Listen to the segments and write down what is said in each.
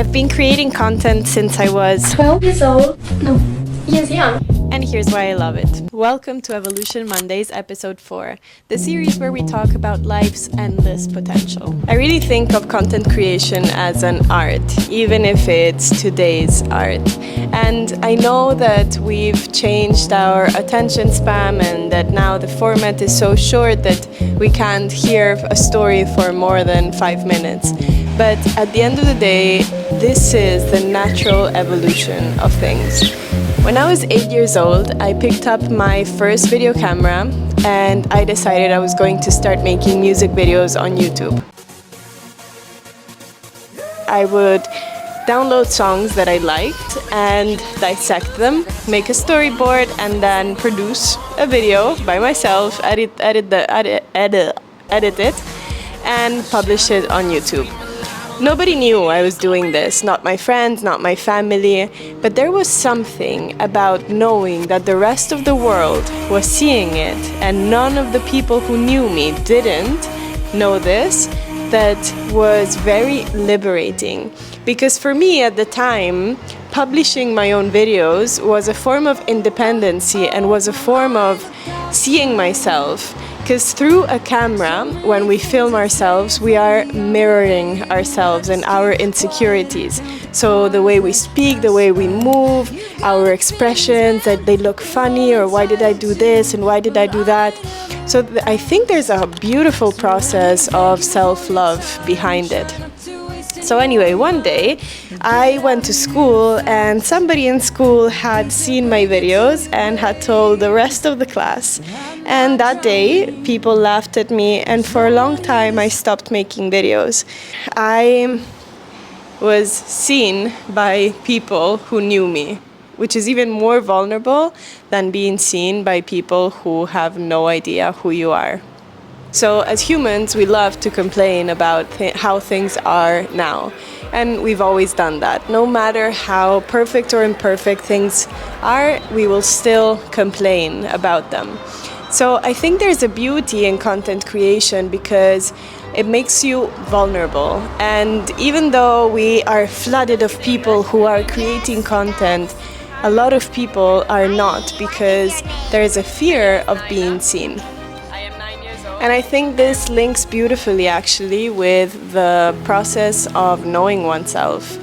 I've been creating content since I was 12 years old. No, years young. and here's why I love it. Welcome to Evolution Mondays, episode 4, the series where we talk about life's endless potential. I really think of content creation as an art, even if it's today's art. And I know that we've changed our attention span and that now the format is so short that we can't hear a story for more than 5 minutes. But at the end of the day, this is the natural evolution of things. When I was 8 years old, I picked up my first video camera and I decided I was going to start making music videos on YouTube. I would download songs that I liked and dissect them, make a storyboard, and then produce a video by myself, edit it, and publish it on YouTube. Nobody knew I was doing this, not my friends, not my family, but there was something about knowing that the rest of the world was seeing it and none of the people who knew me didn't know this, that was very liberating. Because for me at the time, publishing my own videos was a form of independency and was a form of seeing myself. Because through a camera, when we film ourselves, we are mirroring ourselves and our insecurities. So the way we speak, the way we move, our expressions, that they look funny, or why did I do this and why did I do that? So I think there's a beautiful process of self-love behind it. So anyway, one day I went to school and somebody in school had seen my videos and had told the rest of the class. And that day people laughed at me and for a long time I stopped making videos. I was seen by people who knew me, which is even more vulnerable than being seen by people who have no idea who you are. So as humans, we love to complain about how things are now. And we've always done that. No matter how perfect or imperfect things are, we will still complain about them. So I think there's a beauty in content creation because it makes you vulnerable. And even though we are flooded of people who are creating content, a lot of people are not because there is a fear of being seen. And I think this links beautifully actually with the process of knowing oneself.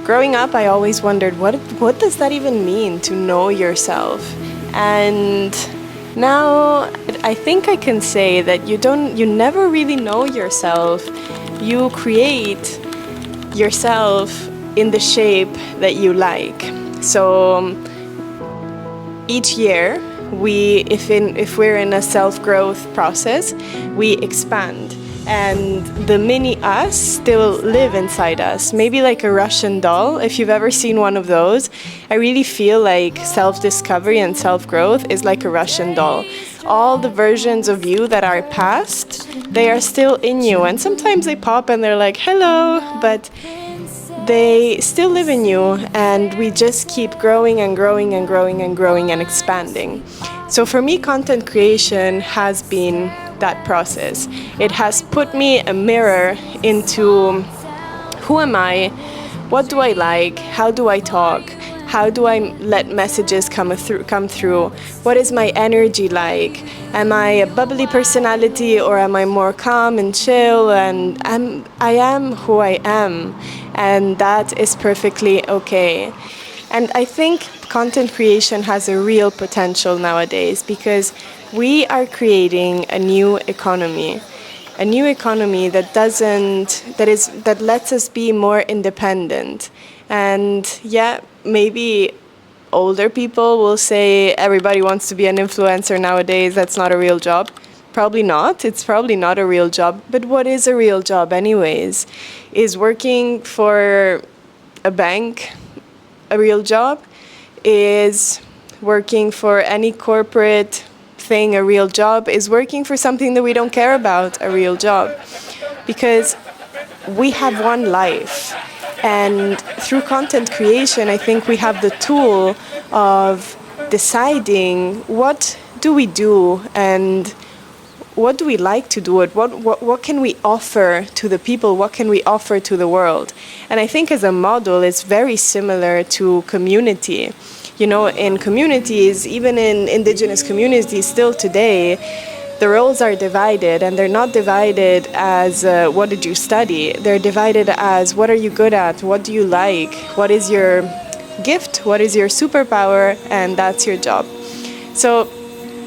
Growing up, I always wondered, what does that even mean, to know yourself? And now I think I can say that you never really know yourself. You create yourself in the shape that you like. So each year, if we're in a self-growth process, we expand. And the mini us still live inside us. Maybe like a Russian doll, if you've ever seen one of those. I really feel like self-discovery and self-growth is like a Russian doll. All the versions of you that are past, they are still in you. And sometimes they pop and they're like, hello, but they still live in you, and we just keep growing and growing and growing and growing and expanding. So for me, content creation has been that process. It has put me a mirror into who am I, what do I like, how do I talk, how do I let messages come through, what is my energy like, am I a bubbly personality or am I more calm and chill, and I am who I am. And that is perfectly okay. And I think content creation has a real potential nowadays because we are creating a new economy that lets us be more independent. And yeah, maybe older people will say everybody wants to be an influencer nowadays, that's not a real job. Probably not. It's probably not a real job. But what is a real job anyways? Is working for a bank a real job? Is working for any corporate thing a real job? Is working for something that we don't care about a real job? Because we have one life. And through content creation, I think we have the tool of deciding what do we do and what do we like to do it? What can we offer to the people? What can we offer to the world? And I think as a model, it's very similar to community. You know, in communities, even in indigenous communities still today, the roles are divided, and they're not divided as what did you study? They're divided as what are you good at? What do you like? What is your gift? What is your superpower? And that's your job. So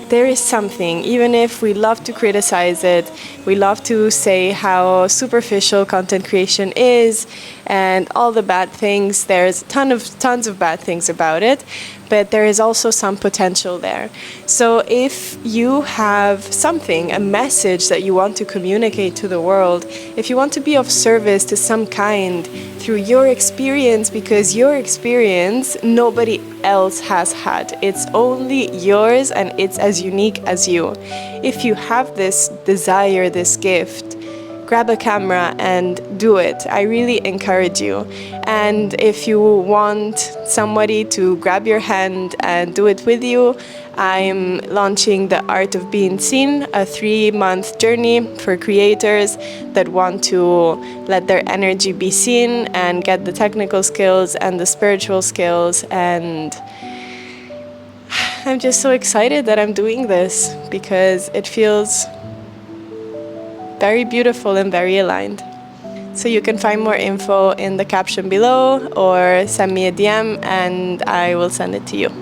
there is something, even if we love to criticize it, we love to say how superficial content creation is and all the bad things. There's tons of bad things about it, but there is also some potential there. So if you have something, a message that you want to communicate to the world, if you want to be of service to some kind through your experience, because your experience nobody else has had, it's only yours and it's as unique as you. If you have this desire, this gift, grab a camera and do it. I really encourage you. And if you want somebody to grab your hand and do it with you, I'm launching The Art of Being Seen, a 3-month journey for creators that want to let their energy be seen and get the technical skills and the spiritual skills. And I'm just so excited that I'm doing this because it feels very beautiful and very aligned. So you can find more info in the caption below or send me a DM and I will send it to you.